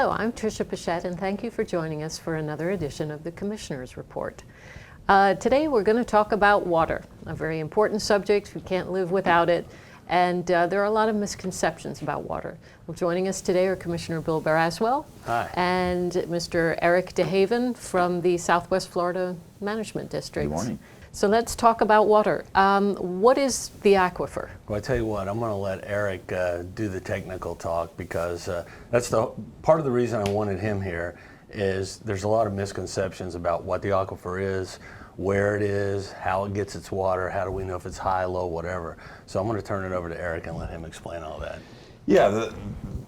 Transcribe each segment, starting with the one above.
Hello, I'm Tricia Pichette, and thank you for joining us for another edition of the Commissioner's Report. Today we're going to talk about water, a very important subject. We can't live without it, and there are a lot of misconceptions about water. Well, joining us today are Commissioner Bill Braswell. Hi. And Mr. Eric Dehaven from the Southwest Florida Management District. Good morning. So let's talk about water. What is the aquifer? Well, I tell you what, I'm going to let Eric do the technical talk, because that's the part of the reason I wanted him here. Is there's a lot of misconceptions about what the aquifer is, where it is, how it gets its water, how do we know if it's high, low, whatever. So I'm going to turn it over to Eric and let him explain all that. Yeah,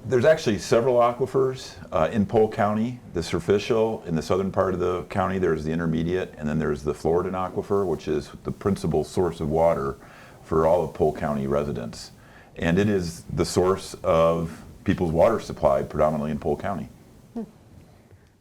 there's actually several aquifers in Polk County. The superficial in the southern part of the county, there's the intermediate, and then there's the Floridan aquifer, which is the principal source of water for all of Polk County residents. And it is the source of people's water supply, predominantly in Polk County.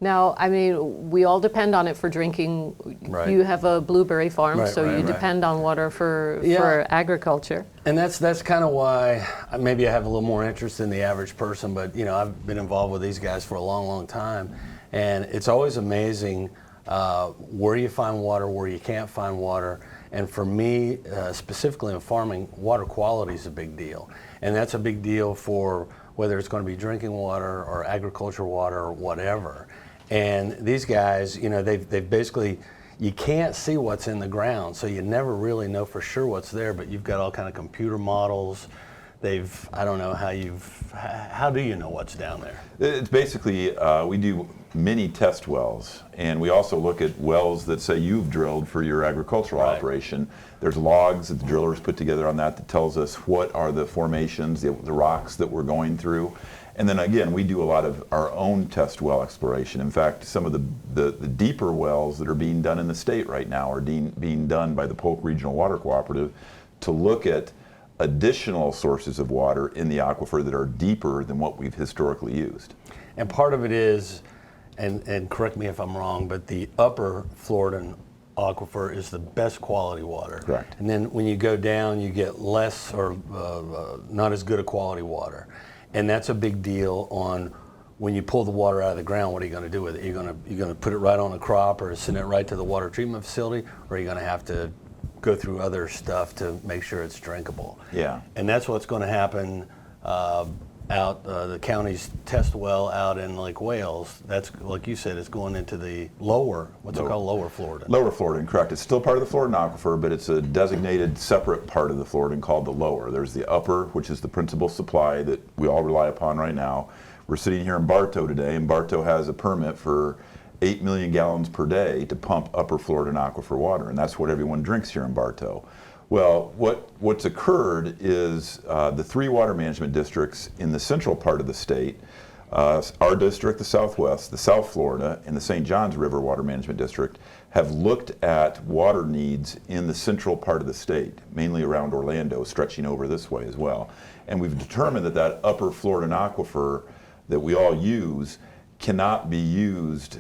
Now, I mean, we all depend on it for drinking. Right. You have a blueberry farm, Right, so right, you right. depend on water for agriculture. And that's kind of why maybe I have a little more interest than the average person, but you know, I've been involved with these guys for a long, long time, and it's always amazing where you find water, where you can't find water. And for me, specifically in farming, water quality is a big deal, and that's a big deal for whether it's going to be drinking water or agricultural water or whatever. And these guys, you know, they've basically, you can't see what's in the ground, so you never really know for sure what's there, but you've got all kind of computer models. I don't know how do you know what's down there? It's basically, we do many test wells, and we also look at wells that say you've drilled for your agricultural Right. operation. There's logs that the drillers put together on that tells us what are the formations, the rocks that we're going through. And then again, we do a lot of our own test well exploration. In fact, some of the deeper wells that are being done in the state right now are being done by the Polk Regional Water Cooperative to look at additional sources of water in the aquifer that are deeper than what we've historically used. And part of it is, and correct me if I'm wrong, but the upper Floridan aquifer is the best quality water. Correct. And then when you go down, you get less or not as good a quality water. And that's a big deal on when you pull the water out of the ground. What are you going to do with it? You're going to put it right on a crop or send it right to the water treatment facility, or are you going to have to go through other stuff to make sure it's drinkable? Yeah. And that's what's going to happen out the county's test well out in Lake Wales. That's, like you said, it's going into the lower Florida. Lower Floridan, correct. It's still part of the Floridan aquifer, but it's a designated separate part of the Floridan called the lower. There's the upper, which is the principal supply that we all rely upon right now. We're sitting here in Bartow today, and Bartow has a permit for 8 million gallons per day to pump upper Floridan aquifer water, and that's what everyone drinks here in Bartow. Well, what's occurred is the three water management districts in the central part of the state, our district, the Southwest, the South Florida, and the St. Johns River Water Management District have looked at water needs in the central part of the state, mainly around Orlando, stretching over this way as well. And we've determined that upper Floridan aquifer that we all use cannot be used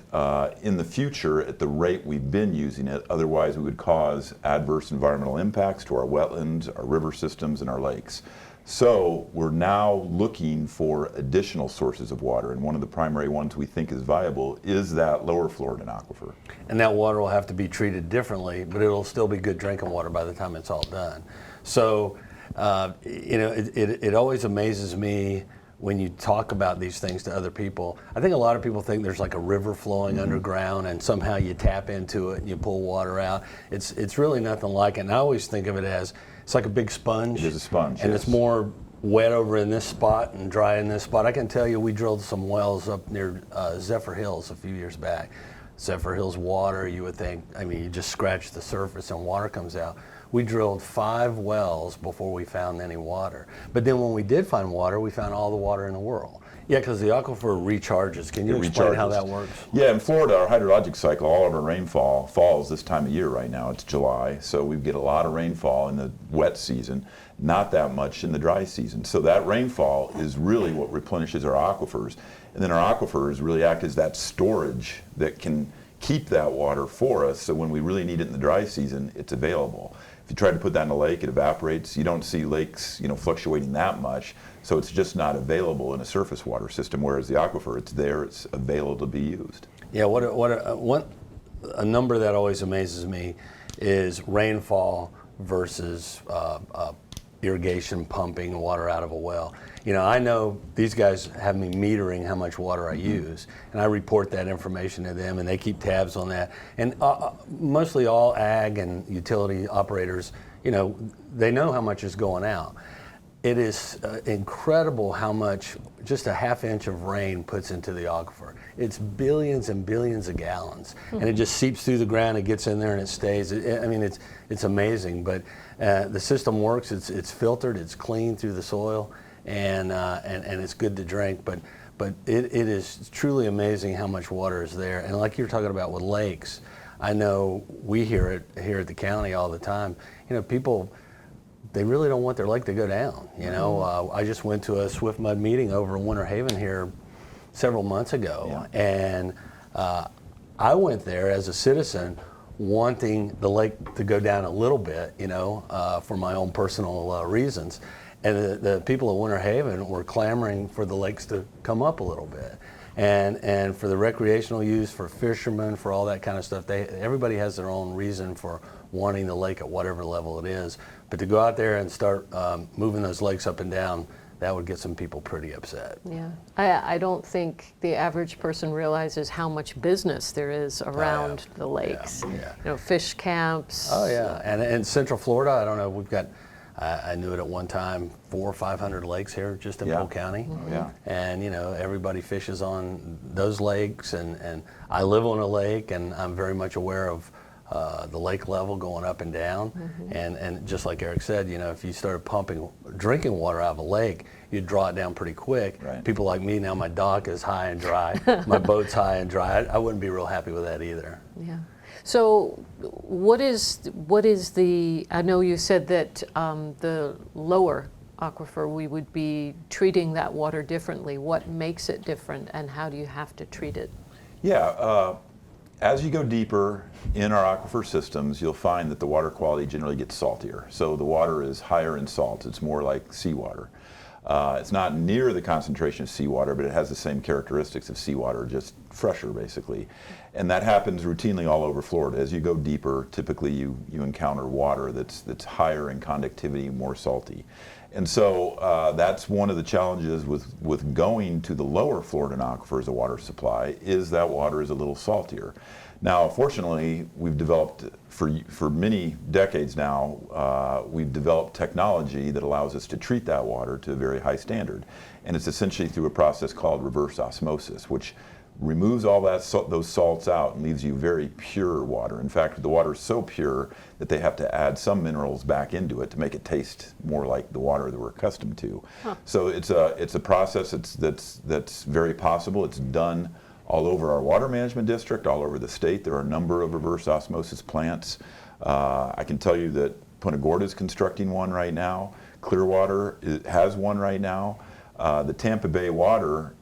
in the future at the rate we've been using it. Otherwise, we would cause adverse environmental impacts to our wetlands, our river systems, and our lakes. So we're now looking for additional sources of water, and one of the primary ones we think is viable is that lower Floridan aquifer. And that water will have to be treated differently, but it'll still be good drinking water by the time it's all done. So, you know, it always amazes me when you talk about these things to other people. I think a lot of people think there's like a river flowing underground and somehow you tap into it and you pull water out. It's really nothing like it. And I always think of it as, it's like a big sponge. It is a sponge, and yes. It's more wet over in this spot and dry in this spot. I can tell you, we drilled some wells up near Zephyr Hills a few years back. Zephyr Hills water, you would think, I mean, you just scratch the surface and water comes out. We drilled 5 wells before we found any water. But then when we did find water, we found all the water in the world. Yeah, because the aquifer recharges. Can you explain how that works? Yeah, in Florida, our hydrologic cycle, all of our rainfall falls this time of year right now. It's July, so we get a lot of rainfall in the wet season, not that much in the dry season. So that rainfall is really what replenishes our aquifers. And then our aquifers really act as that storage that can keep that water for us, so when we really need it in the dry season, it's available. If you try to put that in a lake, it evaporates. You don't see lakes, fluctuating that much, so it's just not available in a surface water system. Whereas the aquifer, it's there, it's available to be used. Yeah, a number that always amazes me is rainfall versus irrigation, pumping water out of a well. I know these guys have me metering how much water I use, and I report that information to them, and they keep tabs on that. And mostly all ag and utility operators, they know how much is going out. It is incredible how much just a half inch of rain puts into the aquifer. It's billions and billions of gallons, and it just seeps through the ground. It gets in there and it stays. It's amazing. But the system works. It's filtered. It's clean through the soil, and it's good to drink. But it is truly amazing how much water is there. And like you're talking about with lakes, I know we hear it here at the county all the time. People, they really don't want their lake to go down. I just went to a Swift Mud meeting over in Winter Haven here several months ago, and I went there as a citizen wanting the lake to go down a little bit, for my own personal reasons. And the people of Winter Haven were clamoring for the lakes to come up a little bit. And for the recreational use, for fishermen, for all that kind of stuff, everybody has their own reason for wanting the lake at whatever level it is. But to go out there and start moving those lakes up and down, that would get some people pretty upset. Yeah, I don't think the average person realizes how much business there is around the lakes. Yeah. Fish camps. Oh yeah, and in Central Florida, I don't know, we've got, I knew it at one time, 400 or 500 lakes here just in Polk County. And everybody fishes on those lakes, and I live on a lake, and I'm very much aware of the lake level going up and down. And just like Eric said, if you started pumping drinking water out of a lake, you'd draw it down pretty quick. Right. People like me now, my dock is high and dry, my boat's high and dry. I wouldn't be real happy with that either. Yeah. So what is the, I know you said that the lower aquifer, we would be treating that water differently. What makes it different, and how do you have to treat it? Yeah, as you go deeper in our aquifer systems, you'll find that the water quality generally gets saltier. So the water is higher in salt. It's more like seawater. It's not near the concentration of seawater, but it has the same characteristics of seawater, just fresher basically. And that happens routinely all over Florida. As you go deeper, typically you encounter water that's higher in conductivity, more salty. And so that's one of the challenges with going to the lower Florida aquifer as a water supply, is that water is a little saltier. Now, fortunately, we've developed, for many decades now, we've developed technology that allows us to treat that water to a very high standard. And it's essentially through a process called reverse osmosis, which removes all those salts out and leaves you very pure water. In fact, the water is so pure that they have to add some minerals back into it to make it taste more like the water that we're accustomed to. So it's a process that's very possible. It's done all over our water management district, all over the state. There are a number of reverse osmosis plants. I can tell you that Punta Gorda is constructing one right now. Clearwater has one right now. The Tampa Bay Water,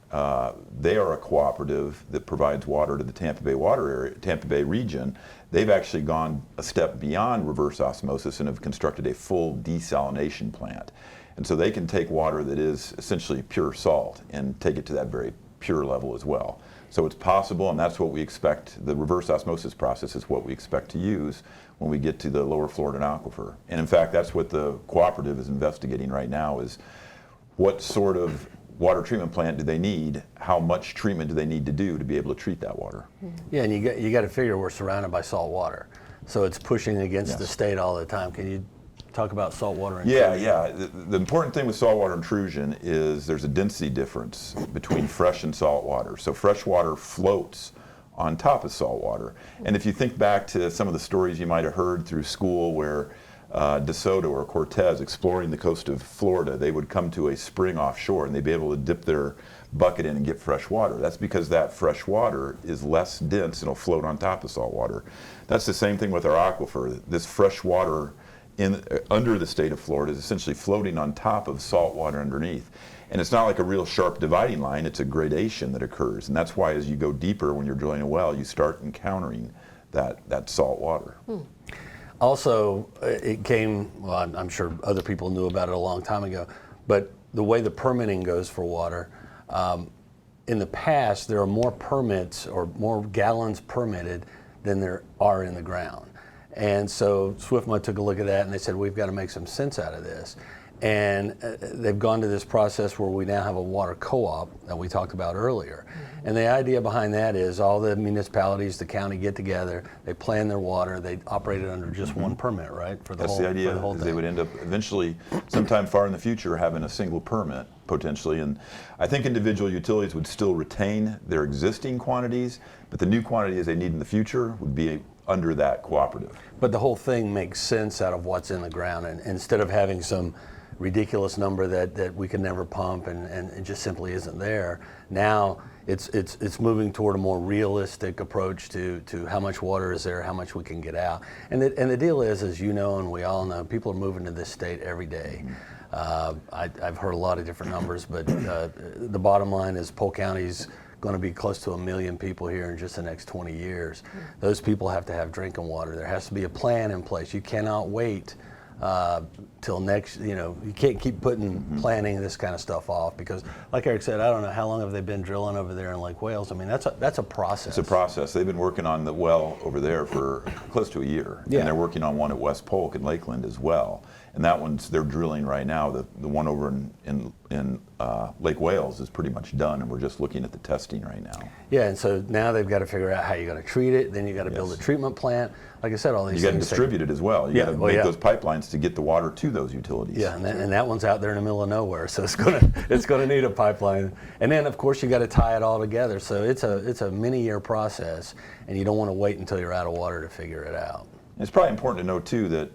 they are a cooperative that provides water to the Tampa Bay water area, Tampa Bay region. They've actually gone a step beyond reverse osmosis and have constructed a full desalination plant. And so they can take water that is essentially pure salt and take it to that very pure level as well. So it's possible, and that's what we expect. The reverse osmosis process is what we expect to use when we get to the lower Florida aquifer. And in fact, that's what the cooperative is investigating right now, is what sort of water treatment plant do they need? How much treatment do they need to do to be able to treat that water? Yeah, and you got to figure we're surrounded by salt water, so it's pushing against the state all the time. Can you talk about saltwater intrusion? Yeah. The important thing with saltwater intrusion is there's a density difference between fresh and salt water. So fresh water floats on top of salt water. And if you think back to some of the stories you might have heard through school where DeSoto or Cortez exploring the coast of Florida, they would come to a spring offshore and they'd be able to dip their bucket in and get fresh water. That's because that fresh water is less dense and it'll float on top of salt water. That's the same thing with our aquifer. This fresh water under the state of Florida is essentially floating on top of salt water underneath. And it's not like a real sharp dividing line, it's a gradation that occurs. And that's why as you go deeper when you're drilling a well, you start encountering that salt water. Also, it came, well, I'm sure other people knew about it a long time ago, but the way the permitting goes for water, in the past, there are more permits or more gallons permitted than there are in the ground. And so SWIFMA took a look at that and they said, we've got to make some sense out of this. And they've gone to this process where we now have a water co-op that we talked about earlier. Mm-hmm. And the idea behind that is all the municipalities, the county get together, they plan their water, they operate it under just one permit, right? For the That's whole, the idea, for the whole is thing. they would end up eventually, sometime far in the future, having a single permit, potentially. And I think individual utilities would still retain their existing quantities, but the new quantities they need in the future would be under that cooperative. But the whole thing makes sense out of what's in the ground, and instead of having some ridiculous number that we can never pump and it just simply isn't there. Now it's moving toward a more realistic approach to how much water is there, how much we can get out. And the deal is, as you know and we all know, people are moving to this state every day. I've heard a lot of different numbers, but the bottom line is Polk County's going to be close to 1 million people here in just the next 20 years. Those people have to have drinking water. There has to be a plan in place. You cannot wait till next, you can't keep planning this kind of stuff off, because like Eric said, I don't know how long have they been drilling over there in Lake Wales. I mean, that's a process. It's a process. They've been working on the well over there for close to a year. Yeah. And they're working on one at West Polk in Lakeland as well. And that one's, they're drilling right now. The one over in Lake Wales is pretty much done, and we're just looking at the testing right now. Yeah, and so now they've got to figure out how you're going to treat it. Then you got to build a treatment plant. Like I said, all these You got to things distribute it as well. You got to make those pipelines to get the water to those utilities. Yeah, and that one's out there in the middle of nowhere, so it's gonna need a pipeline. And then of course you got to tie it all together. So it's a many-year process, and you don't want to wait until you're out of water to figure it out. It's probably important to know too that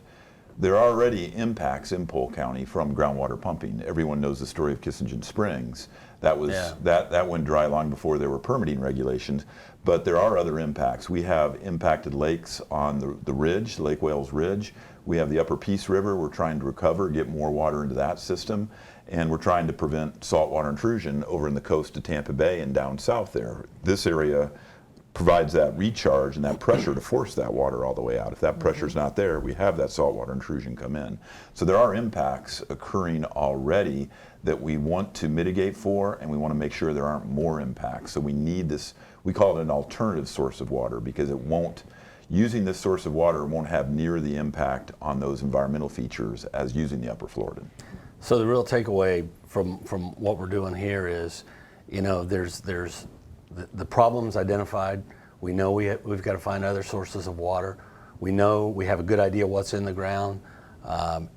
there are already impacts in Polk County from groundwater pumping. Everyone knows the story of Kissingen Springs. That was that went dry long before there were permitting regulations. But there are other impacts. We have impacted lakes on the ridge, Lake Wales Ridge. We have the Upper Peace River. We're trying to recover, get more water into that system, and we're trying to prevent saltwater intrusion over in the coast of Tampa Bay and down south there. This area provides that recharge and that pressure to force that water all the way out. If that pressure's not there, we have that saltwater intrusion come in. So there are impacts occurring already that we want to mitigate for, and we want to make sure there aren't more impacts. So we need this, we call it an alternative source of water, because using this source of water won't have near the impact on those environmental features as using the Upper Floridan. So the real takeaway from what we're doing here is, there's the problems identified. We know we've got to find other sources of water. We know we have a good idea what's in the ground,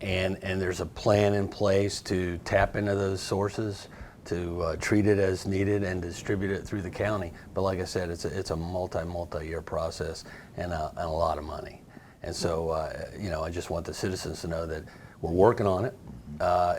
and there's a plan in place to tap into those sources, to treat it as needed and distribute it through the county. But like I said, it's a multi-year process and a lot of money. And so, I just want the citizens to know that we're working on it.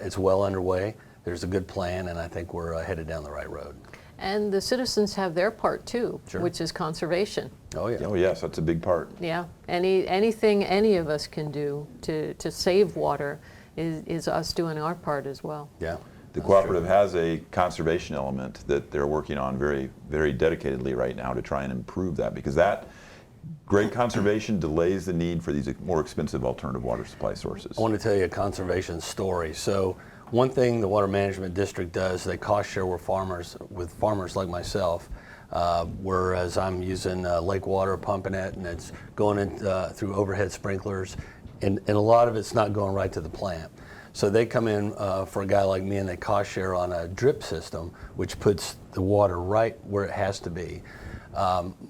It's well underway. There's a good plan, and I think we're headed down the right road. And the citizens have their part too, Sure. which is conservation. Oh yeah. Oh yes, that's a big part. Yeah, anything any of us can do to save water is us doing our part as well. Yeah. The cooperative has a conservation element that they're working on very, very dedicatedly right now to try and improve that, because that great conservation delays the need for these more expensive alternative water supply sources. I want to tell you a conservation story. So one thing the Water Management District does, they cost share with farmers like myself, whereas I'm using lake water, pumping it, and it's going in through overhead sprinklers, and a lot of it's not going right to the plant. So they come in for a guy like me, and they cost share on a drip system, which puts the water right where it has to be.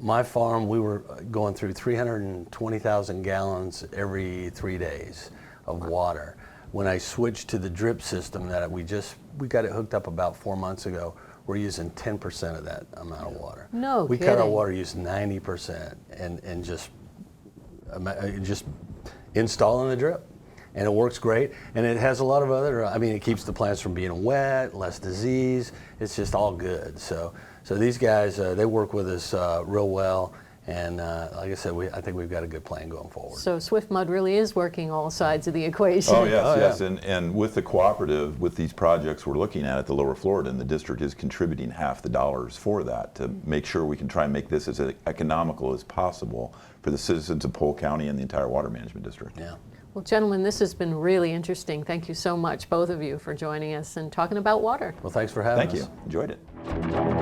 My farm, we were going through 320,000 gallons every 3 days of water. When I switched to the drip system that we got it hooked up about 4 months ago, we're using 10% of that amount of water. No We kidding. cut our water use 90% and just installing the drip. And it works great, and it has a lot of other, it keeps the plants from being wet, less disease, it's just all good. So these guys, they work with us real well, and like I said, I think we've got a good plan going forward. So SwiftMud really is working all sides of the equation. Oh yes, yes, yeah. and with the cooperative, with these projects we're looking at the Lower Floridan, the district is contributing half the dollars for that to make sure we can try and make this as economical as possible for for the citizens of Polk County and the entire water management district. Yeah. Well, gentlemen, this has been really interesting. Thank you so much, both of you, for joining us and talking about water. Well, thanks for having us. Thank you. Enjoyed it.